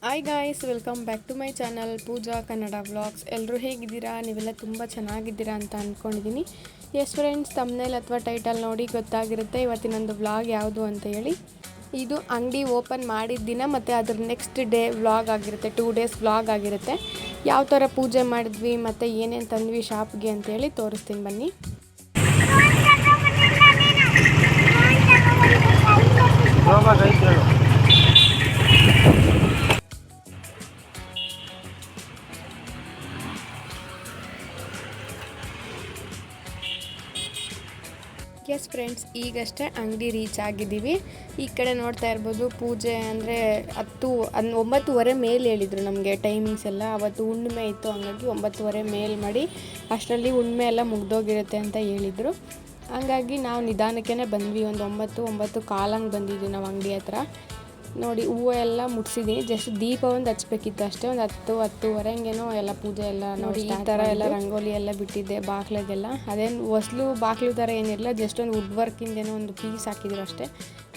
Hi guys, welcome back to my channel Pooja Kannada vlogs. ಎಲ್ಲರೂ ಹೇಗಿದ್ದೀರಾ? ನೀವೆಲ್ಲ ತುಂಬ ಚೆನ್ನಾಗಿದ್ದೀರಾ ಅಂತ ಅಂದ್ಕೊಂಡಿದ್ದೀನಿ. ಎಸ್ ಫ್ರೆಂಡ್ಸ್, ತಮ್ನೇಲ್ ಅಥವಾ ಟೈಟಲ್ ನೋಡಿ ಗೊತ್ತಾಗಿರುತ್ತೆ ಇವತ್ತಿನೊಂದು ವ್ಲಾಗ್ ಯಾವುದು ಅಂತ ಹೇಳಿ. ಇದು ಅಂಗಡಿ ಓಪನ್ ಮಾಡಿದ ದಿನ ಮತ್ತು ಅದ್ರ ನೆಕ್ಸ್ಟ್ ಡೇ ವ್ಲಾಗ್ ಆಗಿರುತ್ತೆ. 2 ಡೇಸ್ ವ್ಲಾಗ್ ಆಗಿರುತ್ತೆ. ಯಾವ ಥರ ಪೂಜೆ ಮಾಡಿದ್ವಿ ಮತ್ತು ಏನೇನು ತಂದ್ವಿ ಶಾಪ್ಗೆ ಅಂತೇಳಿ ತೋರಿಸ್ತೀನಿ ಬನ್ನಿ. ಎಸ್ ಫ್ರೆಂಡ್ಸ್, ಈಗಷ್ಟೇ ಅಂಗಡಿ ರೀಚ್ ಆಗಿದ್ದೀವಿ. ಈ ಕಡೆ ನೋಡ್ತಾ ಇರ್ಬೋದು, ಪೂಜೆ ಅಂದರೆ 9:30 ಮೇಲೆ ಹೇಳಿದರು ನಮಗೆ ಟೈಮಿಂಗ್ಸ್ ಎಲ್ಲ. ಅವತ್ತು ಹುಣ್ಣಿಮೆ ಇತ್ತು, ಹಂಗಾಗಿ 9:30 ಮೇಲೆ ಮಾಡಿ ಅಷ್ಟರಲ್ಲಿ ಹುಣ್ಣಿಮೆ ಎಲ್ಲ ಮುಗ್ದೋಗಿರುತ್ತೆ ಅಂತ ಹೇಳಿದರು. ಹಂಗಾಗಿ ನಾವು ನಿಧಾನಕ್ಕೆ ಬಂದ್ವಿ. ಒಂದು 9:15 ಬಂದಿದ್ವಿ ನಾವು ಅಂಗಡಿ ಹತ್ರ. ನೋಡಿ, ಹೂವು ಎಲ್ಲ ಮುಟ್ಸಿದ್ದೀನಿ. ಜಸ್ಟ್ ದೀಪ ಒಂದು ಹಚ್ಬೇಕಿತ್ತು ಅಷ್ಟೇ. ಒಂದು 10-10:30 ಹಂಗೇನೋ ಎಲ್ಲ ಪೂಜೆ ಎಲ್ಲ ನೋಡಿ ಈ ಥರ ಎಲ್ಲ ರಂಗೋಲಿ ಎಲ್ಲ ಬಿಟ್ಟಿದ್ದೆ ಬಾಗ್ಲಿಗೆಲ್ಲ. ಅದೇನು ಹೊಸ್ಲು ಬಾಗಿಲು ಥರ ಏನಿರಲಿಲ್ಲ, ಜಸ್ಟ್ ಒಂದು ವುಡ್ ವರ್ಕಿಂದೇನೋ ಒಂದು ಪೀಸ್ ಹಾಕಿದ್ರು ಅಷ್ಟೇ.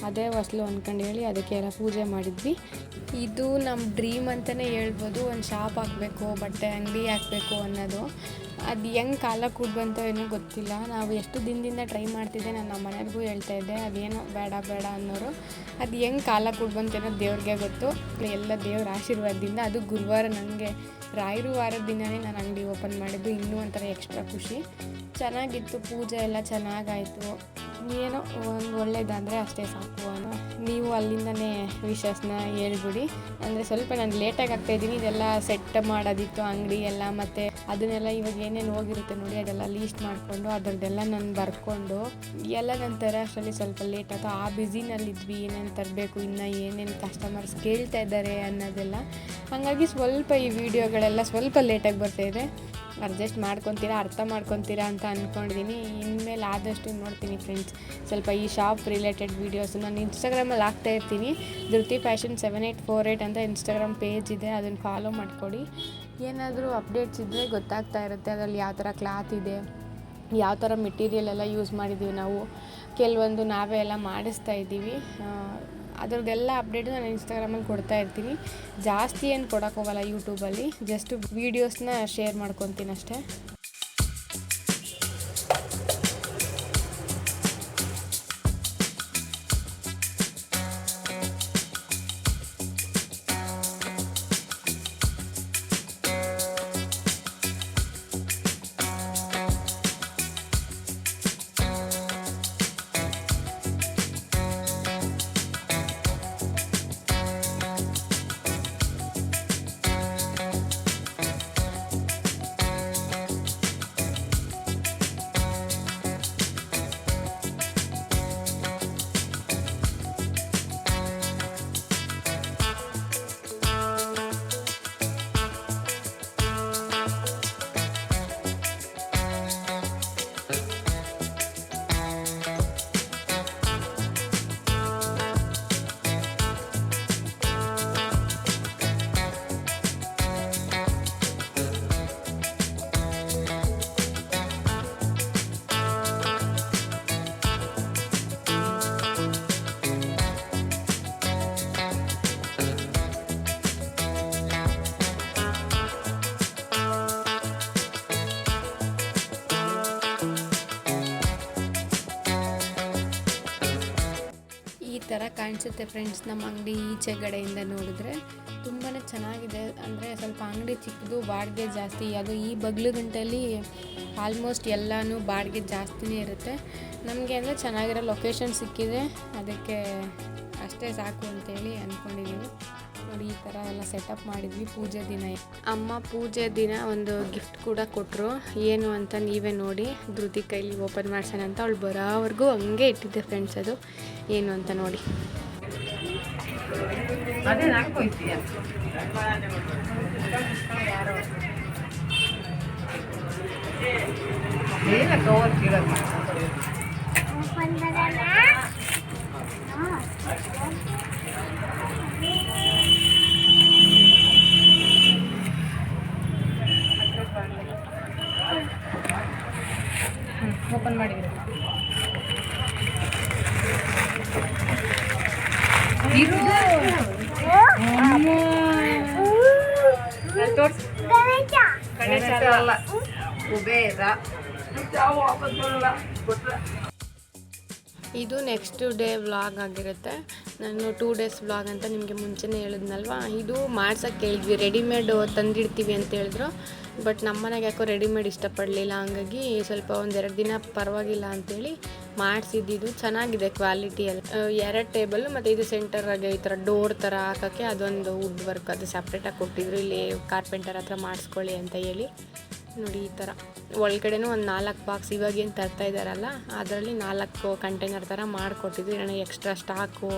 ಅದೇ ಹೊಸ್ಲು ಅಂದ್ಕೊಂಡು ಹೇಳಿ ಅದಕ್ಕೆಲ್ಲ ಪೂಜೆ ಮಾಡಿದ್ವಿ. ಇದು ನಮ್ಮ ಡ್ರೀಮ್ ಅಂತಲೇ ಹೇಳ್ಬೋದು. ಒಂದು ಶಾಪ್ ಹಾಕಬೇಕು, ಬಟ್ಟೆ ಅಂಗಡಿ ಹಾಕಬೇಕು ಅನ್ನೋದು. ಅದು ಹೆಂಗೆ ಕಾಲ ಕೂಡ್ ಬಂತೋ ಏನೋ ಗೊತ್ತಿಲ್ಲ. ನಾವು ಎಷ್ಟು ದಿನದಿಂದ ಟ್ರೈ ಮಾಡ್ತಿದ್ದೆ. ನಾನು ನಮ್ಮ ಮನೆಯವ್ರಿಗೂ ಹೇಳ್ತಾಯಿದ್ದೆ, ಅದೇನೋ ಬೇಡ ಅನ್ನೋರು. ಅದು ಹೆಂಗೆ ಕಾಲ ಕೂಡ್ ಬಂತೇನೋ ದೇವ್ರಿಗೆ ಗೊತ್ತು. ಎಲ್ಲ ದೇವ್ರ ಆಶೀರ್ವಾದದಿಂದ. ಅದು ಗುರುವಾರ, ನನಗೆ ರಾಯರು ವಾರದ ದಿನವೇ ನಾನು ಅಂಗಡಿ ಓಪನ್ ಮಾಡಿದ್ದು. ಇನ್ನೂ ಒಂಥರ ಎಕ್ಸ್ಟ್ರಾ ಖುಷಿ. ಚೆನ್ನಾಗಿತ್ತು, ಪೂಜೆ ಎಲ್ಲ ಚೆನ್ನಾಗಾಯಿತು. ಏನೋ ಒಂದು ಒಳ್ಳೇದಾದರೆ ಅಷ್ಟೇ ಸಾಕು ಅನ್ನೋ. ನೀವು ಅಲ್ಲಿಂದನೇ ವಿಶಸ್ನ ಹೇಳ್ಬಿಡಿ. ಅಂದರೆ ಸ್ವಲ್ಪ ನಾನು ಲೇಟಾಗಿ ಆಗ್ತಾಯಿದ್ದೀನಿ. ಇದೆಲ್ಲ ಸೆಟ್ ಮಾಡೋದಿತ್ತು ಅಂಗಡಿ ಎಲ್ಲ, ಮತ್ತು ಅದನ್ನೆಲ್ಲ ಇವಾಗ ಏನೇನು ಹೋಗಿರುತ್ತೆ ನೋಡಿ ಅದೆಲ್ಲ ಲೀಸ್ಟ್ ಮಾಡಿಕೊಂಡು ಅದರದ್ದೆಲ್ಲ ನಾನು ಬರ್ಕೊಂಡು ಎಲ್ಲ ನಂತರ ಅಷ್ಟರಲ್ಲಿ ಸ್ವಲ್ಪ ಲೇಟ್ ಆಯಿತು. ಆ ಬ್ಯುಸಿನಲ್ಲಿದ್ವಿ, ಏನೇನು ತರಬೇಕು, ಇನ್ನು ಏನೇನು ಕಸ್ಟಮರ್ಸ್ ಕೇಳ್ತಾ ಇದ್ದಾರೆ ಅನ್ನೋದೆಲ್ಲ. ಹಾಗಾಗಿ ಸ್ವಲ್ಪ ಈ ವಿಡಿಯೋಗಳೆಲ್ಲ ಸ್ವಲ್ಪ ಲೇಟಾಗಿ ಬರ್ತಾಯಿದೆ. ಅಡ್ಜಸ್ಟ್ ಮಾಡ್ಕೊತೀರಾ, ಅರ್ಥ ಮಾಡ್ಕೊತೀರಾ ಅಂತ ಅಂದ್ಕೊಂಡಿದ್ದೀನಿ. ಇನ್ಮೇಲೆ ಆದಷ್ಟು ನೋಡ್ತೀನಿ ಫ್ರೆಂಡ್ಸ್. ಸ್ವಲ್ಪ ಈ ಶಾಪ್ ರಿಲೇಟೆಡ್ ವೀಡಿಯೋಸ್ ನಾನು ಇನ್ಸ್ಟಾಗ್ರಾಮಲ್ಲಿ ಹಾಕ್ತಾಯಿರ್ತೀನಿ. ಧೃತಿ ಫ್ಯಾಷನ್ 7848 ಅಂತ ಇನ್ಸ್ಟಾಗ್ರಾಮ್ ಪೇಜ್ ಇದೆ, ಅದನ್ನು ಫಾಲೋ ಮಾಡಿಕೊಡಿ. ಏನಾದರೂ ಅಪ್ಡೇಟ್ಸ್ ಇದ್ದರೆ ಗೊತ್ತಾಗ್ತಾ ಇರುತ್ತೆ. ಅದರಲ್ಲಿ ಯಾವ ಥರ ಕ್ಲಾತ್ ಇದೆ, ಯಾವ ಥರ ಮೆಟೀರಿಯಲ್ ಎಲ್ಲ ಯೂಸ್ ಮಾಡಿದ್ದೀವಿ ನಾವು, ಕೆಲವೊಂದು ನಾವೇ ಎಲ್ಲ ಮಾಡಿಸ್ತಾ ಇದ್ದೀವಿ. ಅದರದ್ದೆಲ್ಲ ಅಪ್ಡೇಟು ನಾನು ಇನ್ಸ್ಟಾಗ್ರಾಮಲ್ಲಿ ಕೊಡ್ತಾ ಇರ್ತೀನಿ. ಜಾಸ್ತಿ ಏನು ಕೊಡೋಕ್ಕೋಗಲ್ಲ ಯೂಟ್ಯೂಬಲ್ಲಿ, ಜಸ್ಟ್ ವೀಡಿಯೋಸ್ನ ಶೇರ್ ಮಾಡ್ಕೊತೀನಿ ಅಷ್ಟೇ. ಈ ಥರ ಕಾಣಿಸುತ್ತೆ ಫ್ರೆಂಡ್ಸ್ ನಮ್ಮ ಅಂಗಡಿ ಈಚೆಗಡೆಯಿಂದ ನೋಡಿದ್ರೆ. ತುಂಬಾ ಚೆನ್ನಾಗಿದೆ. ಅಂದರೆ ಸ್ವಲ್ಪ ಅಂಗಡಿ ಚಿಕ್ಕದು, ಬಾಡಿಗೆ ಜಾಸ್ತಿ. ಅದು ಈ ಬಗ್ಲು ಗಂಟೆಯಲ್ಲಿ ಆಲ್ಮೋಸ್ಟ್ ಎಲ್ಲನೂ ಬಾಡಿಗೆ ಜಾಸ್ತಿನೇ ಇರುತ್ತೆ. ನಮಗೆ ಅಂದರೆ ಚೆನ್ನಾಗಿರೋ ಲೊಕೇಶನ್ ಸಿಕ್ಕಿದೆ, ಅದಕ್ಕೆ ಅಷ್ಟೇ ಸಾಕು ಅಂತೇಳಿ ಅಂದ್ಕೊಂಡಿದ್ದೀವಿ. ನೋಡಿ, ಈ ಥರ ಎಲ್ಲ ಸೆಟಪ್ ಮಾಡಿದ್ವಿ. ಪೂಜೆ ದಿನ ಅಮ್ಮ ಪೂಜೆ ದಿನ ಒಂದು ಗಿಫ್ಟ್ ಕೂಡ ಕೊಟ್ಟರು. ಏನು ಅಂತ ನೀವೇ ನೋಡಿ. ಧೃತಿ ಕೈಲಿ ಓಪನ್ ಮಾಡ್ಸೋಣ ಅಂತ ಅವಳು ಬರೋವರೆಗೂ ಹಂಗೆ ಇಟ್ಟಿದ್ದೆ ಫ್ರೆಂಡ್ಸ್. ಅದು ಏನು ಅಂತ ನೋಡಿ. ಓಪನ್ ಮಾಡಿದ್ರೆ ಇದು ಗಣೇಶ ಅಲ್ಲ, ಕುಬೇರ. ಇದು ನೆಕ್ಸ್ಟ್ ಡೇ ವ್ಲಾಗ್ ಆಗಿರುತ್ತೆ. ನಾನು 2 ಡೇಸ್ ವ್ಲಾಗ್ ಅಂತ ನಿಮಗೆ ಮುಂಚೆನೇ ಹೇಳಿದ್ನಲ್ವ. ಇದು ಮಾಡ್ಸೋಕ್ಕೆ ಹೇಳಿದ್ವಿ, ರೆಡಿಮೇಡ್ ತಂದಿಡ್ತೀವಿ ಅಂತ ಹೇಳಿದ್ರು. ಬಟ್ ನಮ್ಮ ಮನೆಗೆ ಯಾಕೋ ರೆಡಿಮೇಡ್ ಇಷ್ಟಪಡಲಿಲ್ಲ, ಹಂಗಾಗಿ ಸ್ವಲ್ಪ 1-2 ದಿನ ಪರವಾಗಿಲ್ಲ ಅಂಥೇಳಿ ಮಾಡಿಸಿದ್ದು. ಚೆನ್ನಾಗಿದೆ ಕ್ವಾಲಿಟಿಯಲ್ಲಿ. 2 ಟೇಬಲ್ಲು ಮತ್ತು ಇದು ಸೆಂಟರಾಗೆ ಈ ಥರ ಡೋರ್ ಥರ ಹಾಕೋಕ್ಕೆ ಅದೊಂದು ವುಡ್ ವರ್ಕ್, ಅದು ಸಪ್ರೇಟಾಗಿ ಕೊಟ್ಟಿದ್ರು. ಇಲ್ಲಿ ಕಾರ್ಪೆಂಟರ್ ಹತ್ರ ಮಾಡಿಸ್ಕೊಳ್ಳಿ ಅಂತ ಹೇಳಿ. ನೋಡಿ ಈ ಥರ ಒಳಗಡೆನೂ ಒಂದು 4 ಬಾಕ್ಸ್ ಇವಾಗೇನು ತರ್ತಾ ಇದ್ದಾರಲ್ಲ, ಅದರಲ್ಲಿ 4 ಕಂಟೈನರ್ ಥರ ಮಾಡಿಕೊಟ್ಟಿದ್ರು. ನನಗೆ ಎಕ್ಸ್ಟ್ರಾ ಸ್ಟಾಕು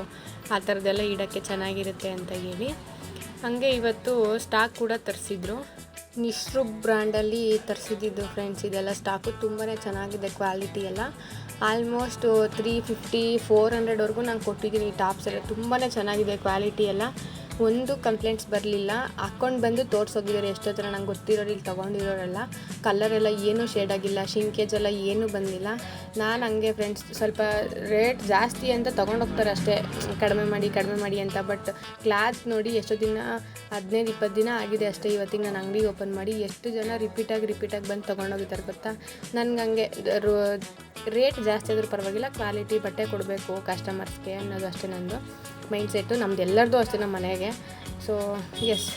ಆ ಥರದ್ದೆಲ್ಲ ಇಡೋಕ್ಕೆ ಚೆನ್ನಾಗಿರುತ್ತೆ ಅಂತ ಹೇಳಿ. ಹಾಗೆ ಇವತ್ತು ಸ್ಟಾಕ್ ಕೂಡ ತರಿಸಿದ್ರು. ನಿಶ್ರು ಬ್ರ್ಯಾಂಡಲ್ಲಿ ತರಿಸಿದ್ದು ಫ್ರೆಂಡ್ಸ್. ಇದೆಲ್ಲ ಸ್ಟಾಕು ತುಂಬಾ ಚೆನ್ನಾಗಿದೆ ಕ್ವಾಲಿಟಿ ಎಲ್ಲ. ಆಲ್ಮೋಸ್ಟ್ 350-400ವರೆಗೂ ನಾನು ಕೊಟ್ಟಿದ್ದೀನಿ. ಈ ಟಾಪ್ಸ್ ಎಲ್ಲ ತುಂಬಾ ಚೆನ್ನಾಗಿದೆ ಕ್ವಾಲಿಟಿ ಎಲ್ಲ. ಒಂದು ಕಂಪ್ಲೇಂಟ್ಸ್ ಬರಲಿಲ್ಲ. ಹಾಕ್ಕೊಂಡು ಬಂದು ತೋರಿಸೋಗಿದ್ದಾರೆ ಎಷ್ಟೋ ಥರ ನಂಗೆ ಗೊತ್ತಿರೋರು, ಇಲ್ಲಿ ತೊಗೊಂಡಿರೋರೆಲ್ಲ. ಕಲರೆಲ್ಲ ಏನೂ ಶೇಡ್ ಆಗಿಲ್ಲ, ಶಿಂಕೇಜ್ ಎಲ್ಲ ಏನೂ ಬಂದಿಲ್ಲ. ನಾನು ಹಂಗೆ ಫ್ರೆಂಡ್ಸ್ ಸ್ವಲ್ಪ ರೇಟ್ ಜಾಸ್ತಿ ಅಂತ ತೊಗೊಂಡೋಗ್ತಾರೆ ಅಷ್ಟೇ, ಕಡಿಮೆ ಮಾಡಿ ಅಂತ. ಬಟ್ ಕ್ಲಾತ್ ನೋಡಿ ಎಷ್ಟೋ ದಿನ 15-20 ದಿನ ಆಗಿದೆ ಅಷ್ಟೇ. ಇವತ್ತಿಗೆ ನಾನು ಅಂಗಡಿ ಓಪನ್ ಮಾಡಿ ಎಷ್ಟು ಜನ ರಿಪೀಟಾಗಿ ಬಂದು ತೊಗೊಂಡೋಗಿದ್ದಾರೆ ಗೊತ್ತಾ. ನನಗೆ ಹಂಗೆ ರೇಟ್ ಜಾಸ್ತಿ ಆದರೂ ಪರವಾಗಿಲ್ಲ, ಕ್ವಾಲಿಟಿ ಬಟ್ಟೆ ಕೊಡಬೇಕು ಕಸ್ಟಮರ್ಸ್ಗೆ ಅನ್ನೋದು ಅಷ್ಟೇ ನಂದು ಮೈಂಡ್ಸೆಟ್ಟು. ನಮ್ದು ಎಲ್ಲರದು ಅಷ್ಟೇ ನಮ್ಮ ಮನೆಗೆ. ಸೊ ಎಸ್,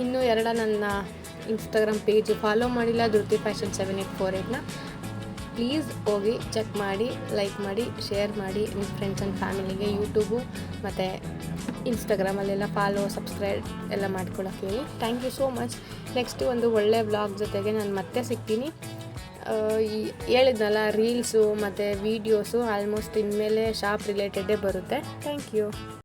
ಇನ್ನೂ ನನ್ನ ಇನ್ಸ್ಟಾಗ್ರಾಮ್ ಪೇಜು ಫಾಲೋ ಮಾಡಿಲ್ಲ, ಧೃತಿ ಫ್ಯಾಷನ್ 7848ನ ಪ್ಲೀಸ್ ಹೋಗಿ ಚೆಕ್ ಮಾಡಿ, ಲೈಕ್ ಮಾಡಿ, ಶೇರ್ ಮಾಡಿ ನಿಮ್ಮ ಫ್ರೆಂಡ್ಸ್ ಆ್ಯಂಡ್ ಫ್ಯಾಮಿಲಿಗೆ. ಯೂಟ್ಯೂಬು ಮತ್ತು ಇನ್ಸ್ಟಾಗ್ರಾಮಲ್ಲೆಲ್ಲ ಫಾಲೋ, ಸಬ್ಸ್ಕ್ರೈಬ್ ಎಲ್ಲ ಮಾಡ್ಕೊಳ್ಳೋಕೆ ಹೇಳಿ. Thank you so much. Next ಒಂದು ಒಳ್ಳೆಯ ವ್ಲಾಗ್ ಜೊತೆಗೆ ನಾನು ಮತ್ತೆ ಸಿಗ್ತೀನಿ. ಹೇಳಿದ್ನಲ್ಲ, ರೀಲ್ಸು ಮತ್ತು ವೀಡಿಯೋಸು ಆಲ್ಮೋಸ್ಟ್ ಇನ್ಮೇಲೆ ಶಾಪ್ ರಿಲೇಟೆಡೇ ಬರುತ್ತೆ. Thank you.